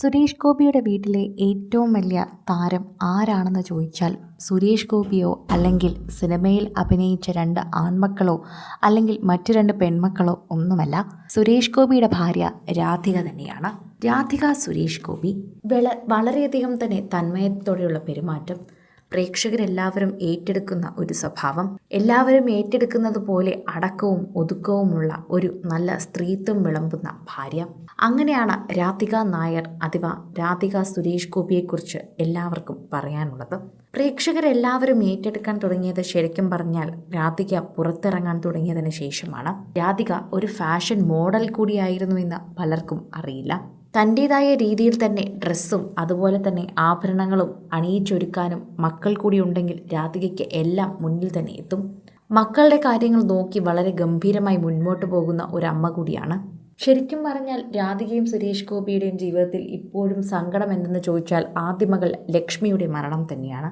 സുരേഷ് ഗോപിയുടെ വീട്ടിലെ ഏറ്റവും വലിയ താരം ആരാണെന്ന് ചോദിച്ചാൽ സുരേഷ് ഗോപിയോ അല്ലെങ്കിൽ സിനിമയിൽ അഭിനയിച്ച 2 ആൺമക്കളോ അല്ലെങ്കിൽ മറ്റു 2 പെൺമക്കളോ ഒന്നുമല്ല. സുരേഷ് ഗോപിയുടെ ഭാര്യ രാധിക തന്നെയാണ്. രാധിക സുരേഷ് ഗോപി വളരെയധികം തന്നെ തന്മയത്തോടെയുള്ള പെരുമാറ്റം, പ്രേക്ഷകരെല്ലാവരും ഏറ്റെടുക്കുന്ന ഒരു സ്വഭാവം, എല്ലാവരും ഏറ്റെടുക്കുന്നത് പോലെ അടക്കവും ഒതുക്കവുമുള്ള ഒരു നല്ല സ്ത്രീത്വം വിളമ്പുന്ന ഭാര്യ. അങ്ങനെയാണ് രാധിക നായർ അഥവാ രാധിക സുരേഷ് ഗോപിയെക്കുറിച്ച് എല്ലാവർക്കും പറയാനുള്ളത്. പ്രേക്ഷകരെല്ലാവരും ഏറ്റെടുക്കാൻ തുടങ്ങിയത് ശരിക്കും പറഞ്ഞാൽ രാധിക പുറത്തിറങ്ങാൻ തുടങ്ങിയതിന് ശേഷമാണ്. രാധിക ഒരു ഫാഷൻ മോഡൽ കൂടിയായിരുന്നു എന്ന് പലർക്കും അറിയില്ല. തൻ്റേതായ രീതിയിൽ തന്നെ ഡ്രസ്സും അതുപോലെ തന്നെ ആഭരണങ്ങളും അണിയിച്ചൊരുക്കാനും മക്കൾ കൂടി ഉണ്ടെങ്കിൽ രാധികയ്ക്ക് എല്ലാം മുന്നിൽ തന്നെ എത്തും. മക്കളുടെ കാര്യങ്ങൾ നോക്കി വളരെ ഗംഭീരമായി മുന്നോട്ട് പോകുന്ന ഒരു അമ്മ കൂടിയാണ്. ശരിക്കും പറഞ്ഞാൽ രാധികയും സുരേഷ് ഗോപിയുടെയും ജീവിതത്തിൽ ഇപ്പോഴും സങ്കടം എന്തെന്ന് ചോദിച്ചാൽ ആദ്യമകൾ ലക്ഷ്മിയുടെ മരണം തന്നെയാണ്.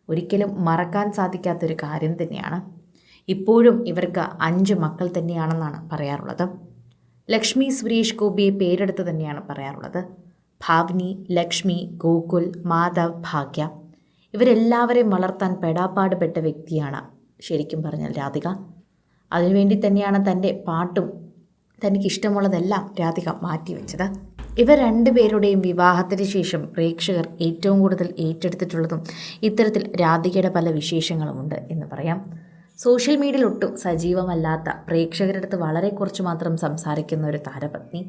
ഒരിക്കലും മറക്കാൻ സാധിക്കാത്തൊരു കാര്യം തന്നെയാണ്. ഇപ്പോഴും ഇവർക്ക് 5 മക്കൾ തന്നെയാണെന്നാണ് പറയാറുള്ളത്. ലക്ഷ്മി സുരേഷ് ഗോപിയെ പേരെടുത്ത് തന്നെയാണ് പറയാറുള്ളത്. ഭാവ്നി, ലക്ഷ്മി, ഗോകുൽ, മാധവ്, ഭാഗ്യ ഇവരെല്ലാവരെയും വളർത്താൻ പെടാപ്പാട് പെട്ട വ്യക്തിയാണ് ശരിക്കും പറഞ്ഞാൽ രാധിക. അതിനുവേണ്ടി തന്നെയാണ് തൻ്റെ പാട്ടും തനിക്കിഷ്ടമുള്ളതെല്ലാം രാധിക മാറ്റിവെച്ചത്. ഇവർ 2 പേരുടെയും വിവാഹത്തിന് ശേഷം പ്രേക്ഷകർ ഏറ്റവും കൂടുതൽ ഏറ്റെടുത്തിട്ടുള്ളതും ഇത്തരത്തിൽ രാധികയുടെ പല വിശേഷങ്ങളുമുണ്ട് എന്ന് പറയാം. സോഷ്യൽ മീഡിയയിൽ ഒട്ടും സജീവമല്ലാത്ത, പ്രേക്ഷകരുടെ അടുത്ത് വളരെ കുറച്ച് മാത്രം സംസാരിക്കുന്ന ഒരു താരപത്നി.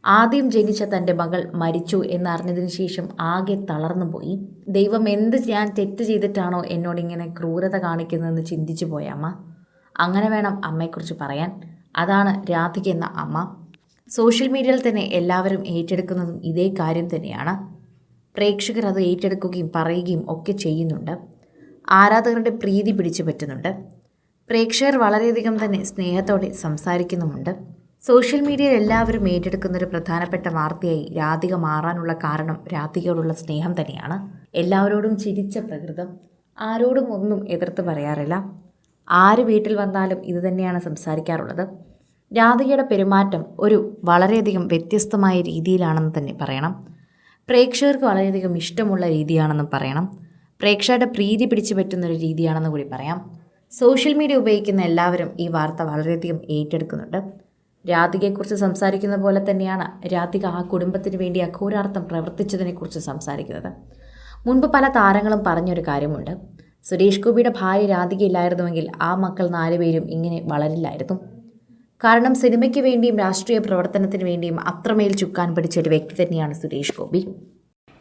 ആദ്യം ജനിച്ച തൻ്റെ മകൾ മരിച്ചു എന്നറിഞ്ഞതിന് ശേഷം ആകെ തളർന്നു പോയി. ദൈവം എന്ത് ഞാൻ തെറ്റ് ചെയ്തിട്ടാണോ എന്നോടിങ്ങനെ ക്രൂരത കാണിക്കുന്നതെന്ന് ചിന്തിച്ചു പോയ അമ്മ. അങ്ങനെ വേണം അമ്മയെക്കുറിച്ച് പറയാൻ. അതാണ് രാധിക എന്ന അമ്മ. സോഷ്യൽ മീഡിയയിൽ തന്നെ എല്ലാവരും ഏറ്റെടുക്കുന്നതും ഇതേ കാര്യം തന്നെയാണ്. പ്രേക്ഷകർ അത് ഏറ്റെടുക്കുകയും പറയുകയും ഒക്കെ ചെയ്യുന്നുണ്ട്. ആരാധകരുടെ പ്രീതി പിടിച്ചു പറ്റുന്നുണ്ട്. പ്രേക്ഷകർ വളരെയധികം തന്നെ സ്നേഹത്തോടെ സംസാരിക്കുന്നുമുണ്ട്. സോഷ്യൽ മീഡിയയിൽ എല്ലാവരും ഏറ്റെടുക്കുന്നൊരു പ്രധാനപ്പെട്ട വാർത്തയായി രാധിക മാറാനുള്ള കാരണം രാധികയോടുള്ള സ്നേഹം തന്നെയാണ്. എല്ലാവരോടും ചിരിച്ച പ്രകൃതം, ആരോടും ഒന്നും എതിർത്ത് പറയാറില്ല. ആര് വീട്ടിൽ വന്നാലും ഇത് തന്നെയാണ് സംസാരിക്കാറുള്ളത്. രാധികയുടെ പെരുമാറ്റം ഒരു വളരെയധികം വ്യത്യസ്തമായ രീതിയിലാണെന്ന് തന്നെ പറയണം. പ്രേക്ഷകർക്ക് വളരെയധികം ഇഷ്ടമുള്ള രീതിയാണെന്ന് പറയണം. പ്രേക്ഷകരുടെ പ്രീതി പിടിച്ചു പറ്റുന്നൊരു രീതിയാണെന്ന് കൂടി പറയാം. സോഷ്യൽ മീഡിയ ഉപയോഗിക്കുന്ന എല്ലാവരും ഈ വാർത്ത വളരെയധികം ഏറ്റെടുക്കുന്നുണ്ട്. രാധികയെക്കുറിച്ച് സംസാരിക്കുന്ന പോലെ തന്നെയാണ് രാധിക ആ കുടുംബത്തിന് വേണ്ടി അഘോരാർത്ഥം പ്രവർത്തിച്ചതിനെക്കുറിച്ച് സംസാരിക്കുന്നത്. മുൻപ് പല താരങ്ങളും പറഞ്ഞൊരു കാര്യമുണ്ട്. സുരേഷ് ഗോപിയുടെ ഭാര്യ രാധിക ഇല്ലായിരുന്നുവെങ്കിൽ ആ മക്കൾ 4 പേരും ഇങ്ങനെ വളരില്ലായിരുന്നു. കാരണം സിനിമയ്ക്ക് വേണ്ടിയും രാഷ്ട്രീയ പ്രവർത്തനത്തിന് വേണ്ടിയും അത്രമേൽ ചുക്കാൻ പിടിച്ച ഒരു വ്യക്തി തന്നെയാണ് Suresh Gopi.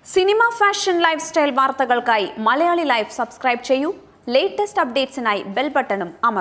Cinema, fashion, life style വാർത്തകൾക്കായി മലയാളി ലൈഫ് സബ്സ്ക്രൈബ് ചെയ്യൂ. ലേറ്റസ്റ്റ് അപ്ഡേറ്റ്സിനായി ബെൽ ബട്ടണും അമർത്തുക.